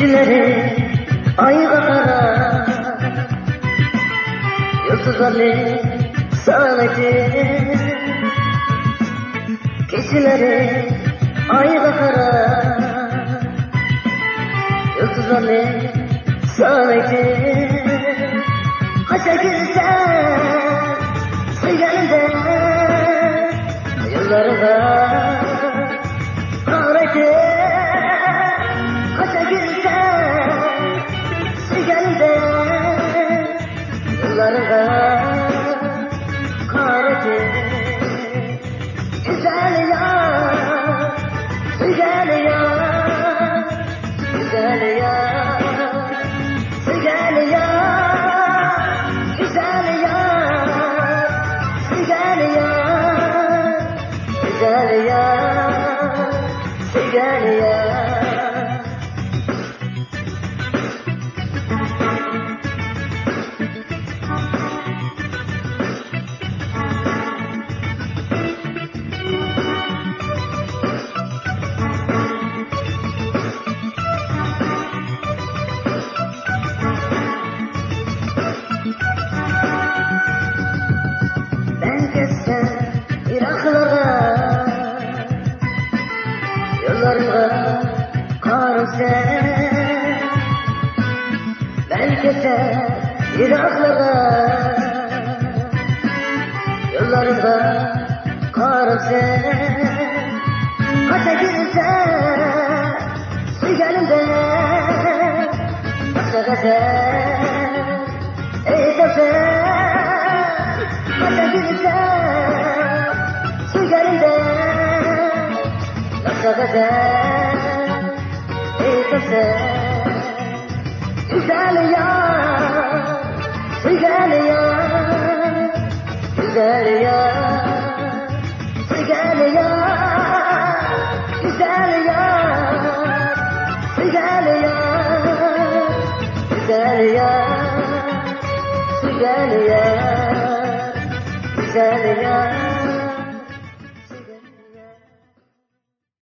Geceleri ayda kara, yıldızları sağlayacak. Geceleri ayda kara, yıldızları sağlayacak. Haşa güzel sıyrıldı yıllarda ağrıcı. Haşa güzel sıyrıldı yıllarda ağrıcı. Güzel ya, güzel ya, güzel ya, güzel ya, güzel ya, güzel ya, güzel ya, güzel ya. Ben kessem Iraklara, yollarına karışsam. Ben kessem Iraklara, yollarına karışsam. Haşa güzel sıyrıldı başa gazel ey gazel. Haşa güzel sıyrıldı başa gazel ey gazel. Güzel ya, güzel ya, güzel ya.